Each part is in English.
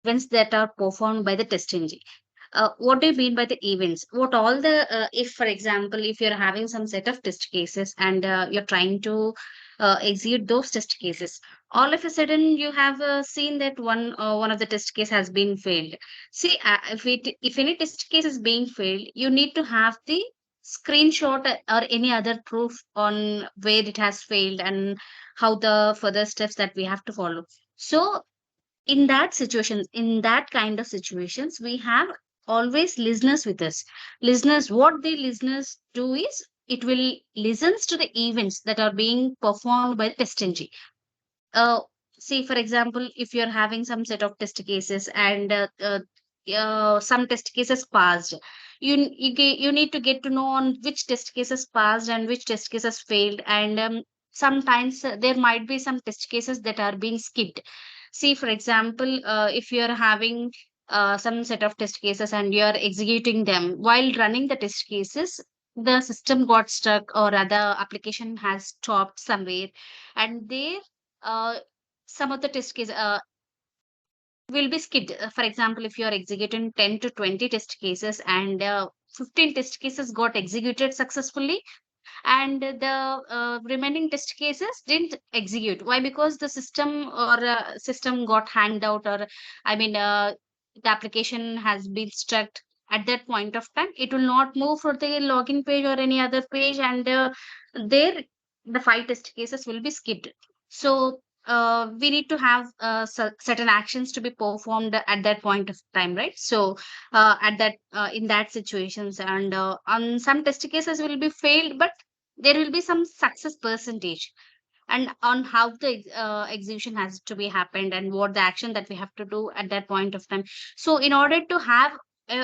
events that are performed by the test engine. What do you mean by the events? What all the, if for example, if you're having some set of test cases and you're trying to execute those test cases, all of a sudden you have seen that one of the test case has been failed. See, if any test case is being failed, you need to have the screenshot or any other proof on where it has failed and how the further steps that we have to follow. So in that situations, in that kind of situations, we have always listeners with us. Listeners, what the listeners do is it will listens to the events that are being performed by the test engine. uh, See, for example, if you're having some set of test cases and some test cases passed, you need to get to know on which test cases passed and which test cases failed. And sometimes there might be some test cases that are being skipped. See, for example, if you're having some set of test cases and you're executing them while running the test cases, the system got stuck or other application has stopped somewhere, and there uh, some of the test cases will be skipped. For example, if you are executing 10 to 20 test cases and 15 test cases got executed successfully, and the remaining test cases didn't execute. Why? Because the system got hanged out, or I mean, the application has been stuck. At that point of time, it will not move for the login page or any other page, and there the 5 test cases will be skipped. So we need to have certain actions to be performed at that point of time, right? So at that in that situations, and on some test cases will be failed, but there will be some success percentage, and on how the execution has to be happened and what the action that we have to do at that point of time. So in order to have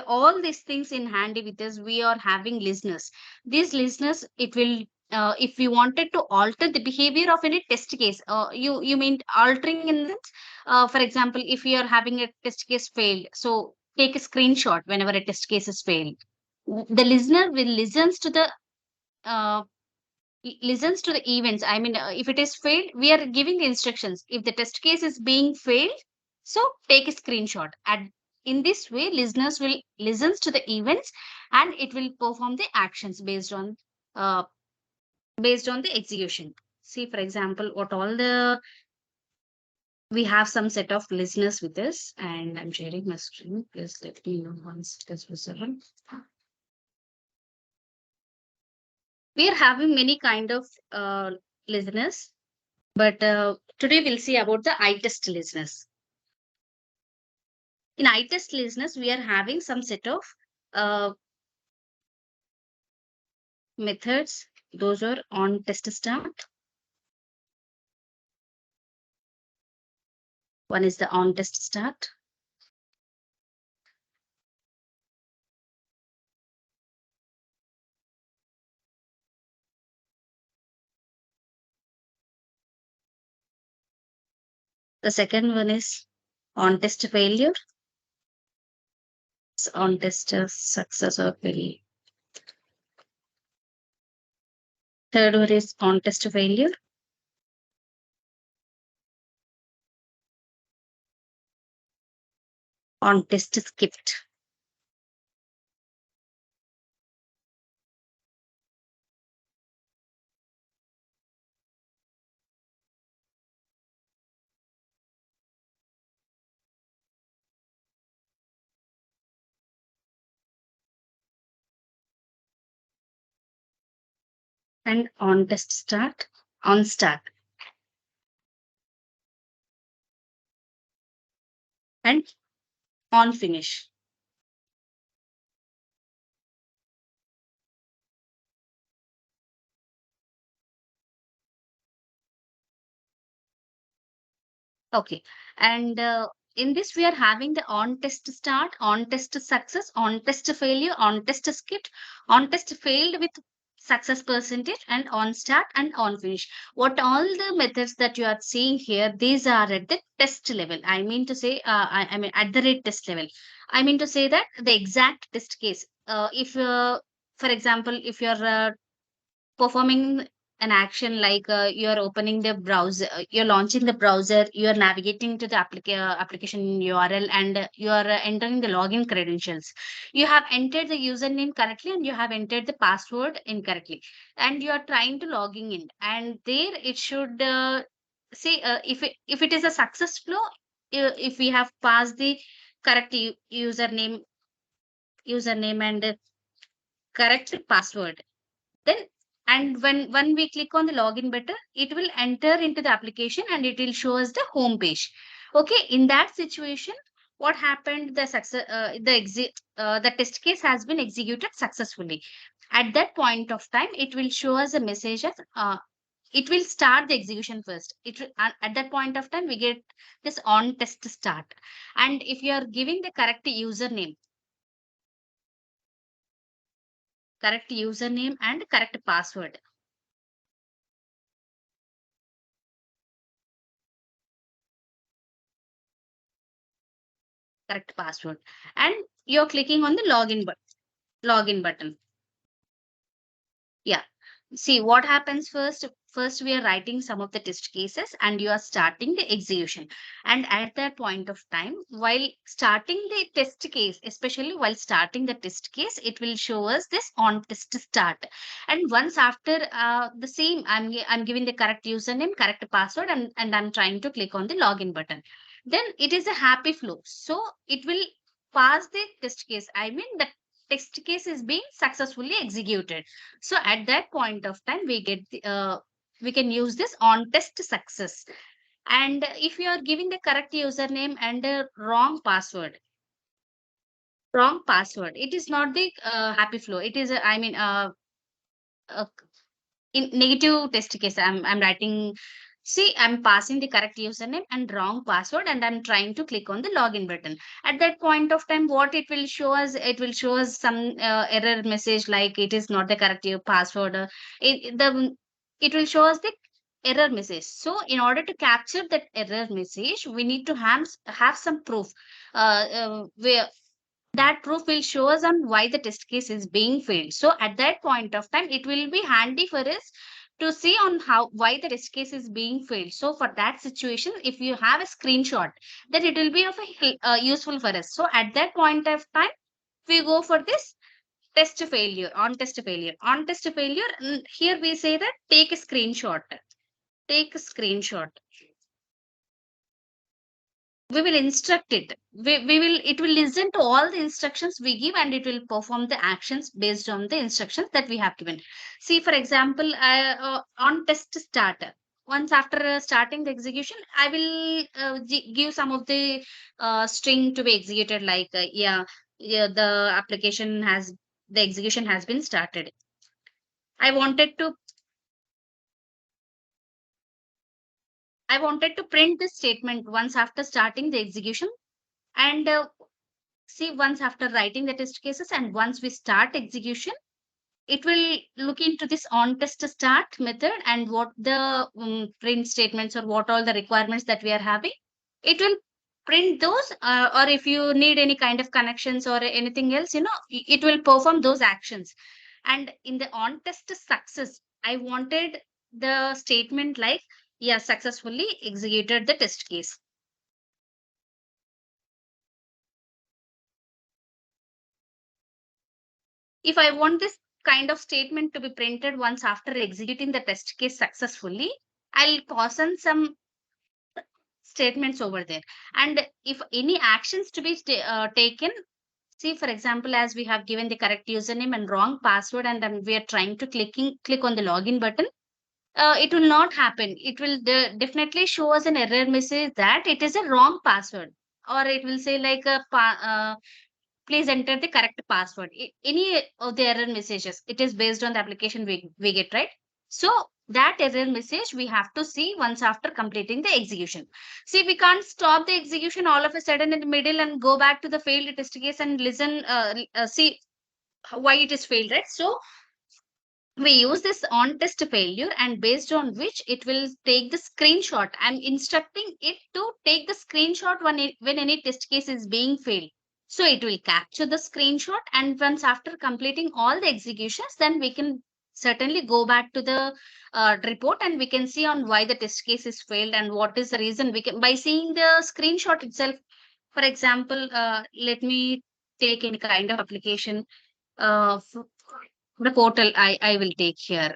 all these things in handy with us, we are having listeners. These listeners, it will if we wanted to alter the behavior of any test case, you mean altering in this, for example, if you are having a test case failed, so take a screenshot whenever a test case is failed. The listener will listens to the uh, listens to the events. I mean, if it is failed, we are giving the instructions. If the test case is being failed, so take a screenshot. And in this way, listeners will listens to the events, and it will perform the actions uh, based on the execution. See, for example, what all the we have some set of listeners with us, and I'm sharing my screen. Please let me know once it is visible. We are having many kind of listeners, but today we'll see about the eye test listeners. In eye test listeners, we are having some set of uh, methods. Those are on test start. One is the on test start. The second one is on test failure. It's on test success or failure. Third one is on test failure. On test skipped. And on test start. On start. And on finish. Okay. And in this, we are having the on test start, on test success, on test failure, on test skip, on test failed with success percentage, and on start and on finish. What all the methods that you are seeing here, these are at the test level. I mean to say, I mean at the rate test level. I mean to say that the exact test case. If, for example, if you're performing an action like you're opening the browser, you're launching the browser, you're navigating to the application URL, and you're entering the login credentials. You have entered the username correctly and you have entered the password incorrectly, and you are trying to logging in, and there it should say if it is a success flow, if we have passed the correct username and correct password, then and when we click on the login button, it will enter into the application and it will show us the home page. Okay, in that situation, what happened, the success the test case has been executed successfully. At that point of time, it will show us a message of it will start the execution first. At that point of time, we get this on test start. And if you are giving the correct username and correct password, and you're clicking on the login button. Yeah. See what happens first. First, we are writing some of the test cases and you are starting the execution. And at that point of time, while starting the test case, especially while starting the test case, it will show us this on test start. And once after the same, I'm giving the correct username, correct password, and I'm trying to click on the login button. Then it is a happy flow. So it will pass the test case. I mean, the test case is being successfully executed. So at that point of time, we can use this on test success. And if you are giving the correct username and a wrong password, it is not the happy flow. It is, a in negative test case. I'm writing. See, I'm passing the correct username and wrong password, and I'm trying to click on the login button. At that point of time, what it will show us some error message like it is not the correct password. It will show us the error message. So, in order to capture that error message, we need to have some proof. Where that proof will show us on why the test case is being failed. So at that point of time, it will be handy for us to see on how why the test case is being failed. So for that situation, if you have a screenshot, then it will be of useful for us. So at that point of time, we go for this on test failure. Here we say that take a screenshot. We will instruct it. We will it will listen to all the instructions we give and it will perform the actions based on the instructions that we have given. See, for example, on test starter, once after starting the execution, I will give some of the string to be executed, like yeah, the execution has been started. i wanted to I wanted to print this statement once after starting the execution. And see, once after writing the test cases and once we start execution, it will look into this on test start method and what the print statements or what all the requirements that we are having. It will print those, or if you need any kind of connections or anything else, it will perform those actions. And in the on test success, I wanted the statement like, yeah, successfully executed the test case. If I want this kind of statement to be printed once after executing the test case successfully, I'll pass on some statements over there. And if any actions to be taken, see, for example, as we have given the correct username and wrong password, and then we are trying to click on the login button, it will not happen. It will definitely show us an error message that it is a wrong password, or it will say like please enter the correct password. Any of the error messages, it is based on the application we get, right? So that error message we have to see once after completing the execution. See, we can't stop the execution all of a sudden in the middle and go back to the failed test case and listen, see why it is failed, right? So we use this on test failure, and based on which it will take the screenshot. I'm instructing it to take the screenshot when any test case is being failed. So it will capture the screenshot, and once after completing all the executions, then we can certainly go back to the report, and we can see on why the test case is failed and what is the reason. We can, by seeing the screenshot itself. For example, let me take any kind of application. The portal I will take here.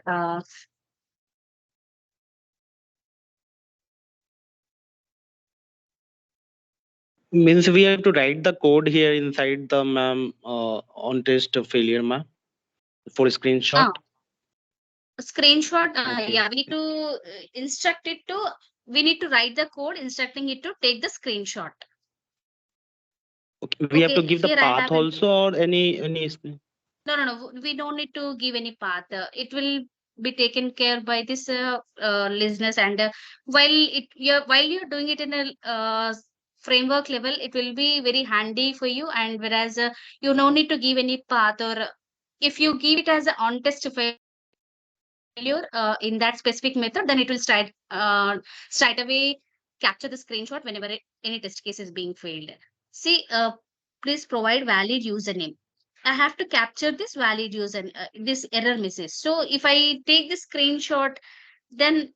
Means we have to write the code here inside the ma'am on test failure ma'am for screenshot. uh, Screenshot. Okay. Yeah, we need to instruct it to. We need to write the code instructing it to take the screenshot. Okay. We have to Okay, give the here I path have an. also or any. No, no, no. We don't need to give any path. It will be taken care by this listeners, and while you're doing it in a framework level, it will be very handy for you. And whereas you no need to give any path, or if you give it as an on test failure in that specific method, then it will straight away capture the screenshot whenever any test case is being failed. See, please provide valid username. I have to capture this valid user, this error message. So if I take the screenshot, then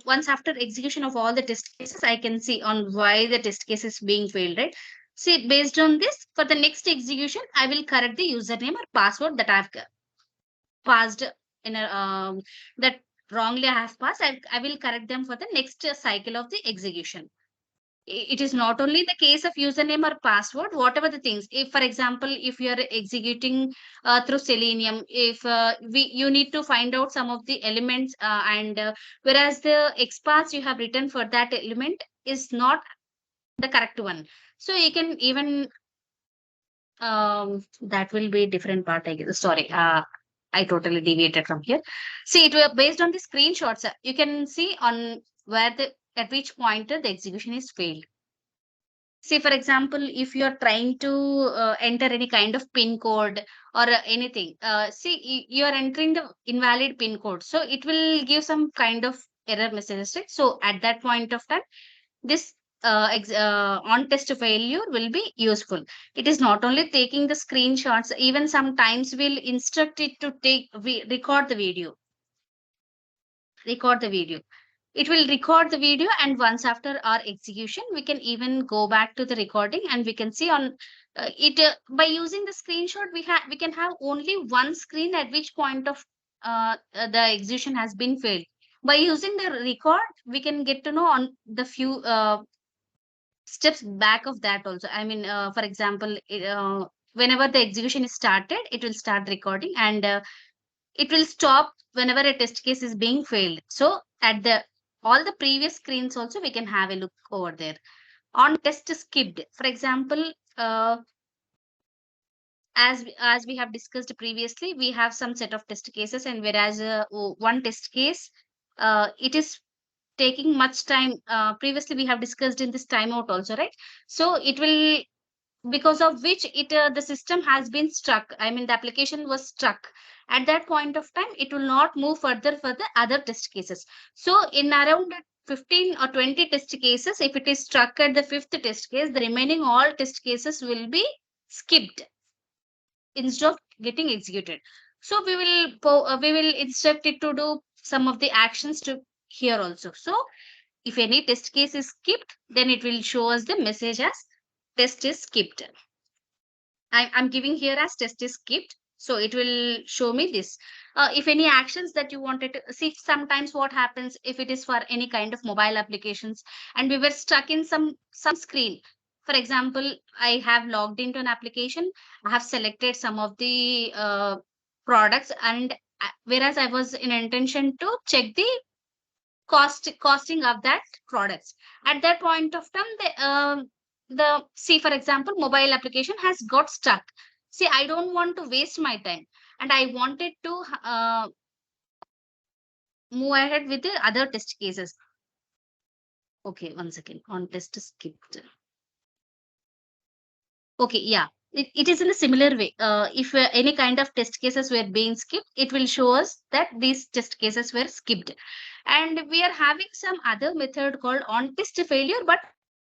once after execution of all the test cases, I can see on why the test case is being failed, right? See, based on this, for the next execution, I will correct the username or password that I've passed in a that wrongly I have passed. I will correct them for the next cycle of the execution. It is not only the case of username or password, whatever the things. If for example, if you are executing through Selenium, if we you need to find out some of the elements, and whereas the XPath you have written for that element is not the correct one, so you can even that will be different part, I guess. Sorry, I totally deviated from here. See, it will based on the screenshots, you can see on where the at which point the execution is failed. See, for example, if you're trying to enter any kind of pin code or anything, see, you're entering the invalid pin code. So it will give some kind of error messages, right? So at that point of time, this on test failure will be useful. It is not only taking the screenshots, even sometimes we'll instruct it to record the video. Record the video. It will record the video, and once after our execution, we can even go back to the recording, and we can see on it by using the screenshot. We can have only one screen at which point of the execution has been failed. By using the record, we can get to know on the few steps back of that also. I mean, for example, whenever the execution is started, it will start recording, and it will stop whenever a test case is being failed. So at the all the previous screens also we can have a look over there. On test skipped, for example, as we have discussed previously, we have some set of test cases, and whereas one test case, it is taking much time. Previously we have discussed in this timeout also, right? So it will, because of which it the system has been stuck. I mean, the application was stuck. At that point of time, it will not move further for the other test cases. So in around 15 or 20 test cases, if it is stuck at the fifth test case, the remaining all test cases will be skipped instead of getting executed. So we will instruct it to do some of the actions to here also. So if any test case is skipped, then it will show us the message as test is skipped. I'm giving here as test is skipped. So it will show me this. If any actions that you wanted to see, sometimes what happens if it is for any kind of mobile applications and we were stuck in some screen. For example, I have logged into an application. I have selected some of the products, and whereas I was in intention to check the costing of that products. At that point of time, the see, for example, mobile application has got stuck. See, I don't want to waste my time, and I wanted to move ahead with the other test cases. Okay, one second. On test skipped. Okay, yeah. It is in a similar way. If any kind of test cases were being skipped, it will show us that these test cases were skipped. And we are having some other method called on test failure, but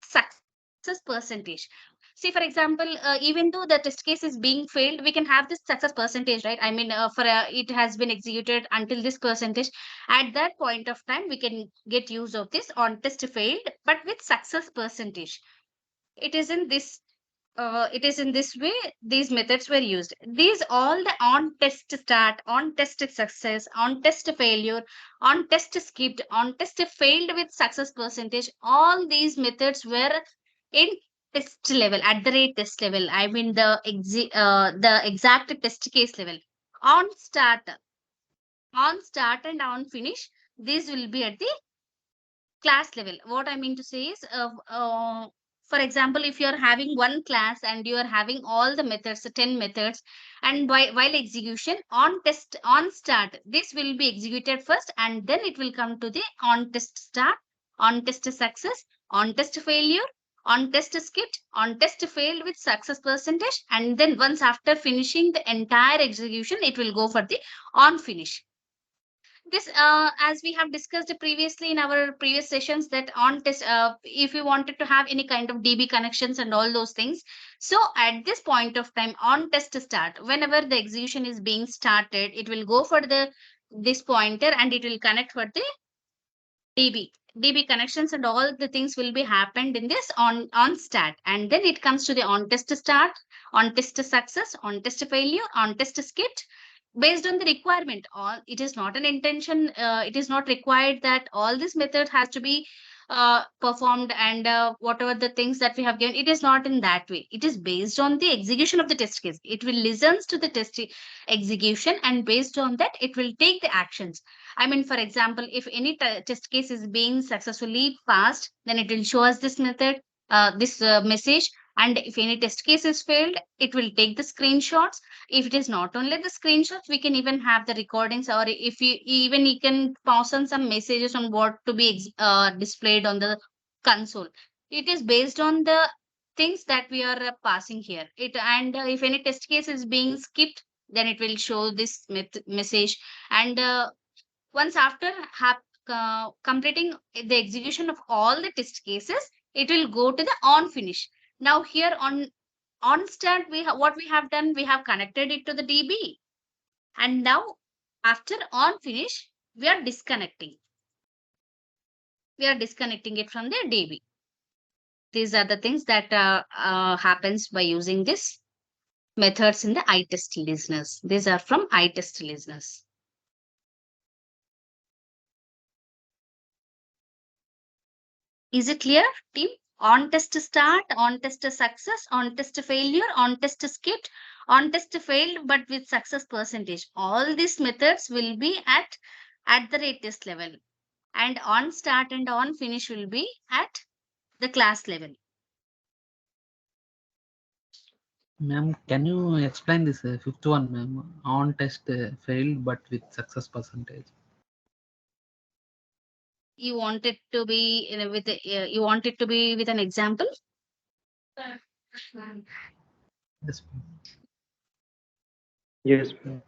success percentage. So See, for example, even though the test case is being failed, we can have this success percentage, right? I mean, for it has been executed until this percentage. At that point of time, we can get use of this on test failed, but with success percentage. It is in this. It is in this way these methods were used. These all the on test start, on test success, on test failure, on test skipped, on test failed with success percentage. All these methods were in test level, at the rate test level. I mean the exact test case level. On start, on start and on finish, these will be at the class level. What I mean to say is, for example, if you are having one class and you are having all the methods, 10 methods, and while execution on test on start, this will be executed first, and then it will come to the on test start, on test success, on test failure, on test skipped, on test failed with success percentage, and then once after finishing the entire execution, it will go for the on finish. This as we have discussed previously in our previous sessions, that on test, if you wanted to have any kind of db connections and all those things, so at this point of time on test start, whenever the execution is being started, it will go for the this pointer and it will connect for the db connections, and all the things will be happened in this on start, and then it comes to the on test start, on test success, on test failure, on test skipped, based on the requirement. All it is not an intention, it is not required that all this method has to be performed, and whatever the things that we have given, it is not in that way. It is based on the execution of the test case. It will listens to the test execution, and based on that it will take the actions. I mean, for example, if any test case is being successfully passed, then it will show us this method, this message. And if any test case is failed, it will take the screenshots. If it is not only the screenshots, we can even have the recordings, or if you even you can pass on some messages on what to be displayed on the console. It is based on the things that we are passing here. It and if any test case is being skipped, then it will show this message. And once after completing the execution of all the test cases, it will go to the on finish. Now here on start, what we have done, we have connected it to the db, and now after on finish, we are disconnecting, it from the db. These are the things that happens by using this methods in the iTest listeners. These are from iTest listeners. Is it clear, team? On test start, on test success, on test failure, on test skipped, on test failed, but with success percentage. All these methods will be at the rate test level, and on start and on finish will be at the class level. Ma'am, can you explain this fifth one, ma'am? On test failed but with success percentage. You want it to be you want it to be with an example? Yes, ma'am. Yes, ma'am.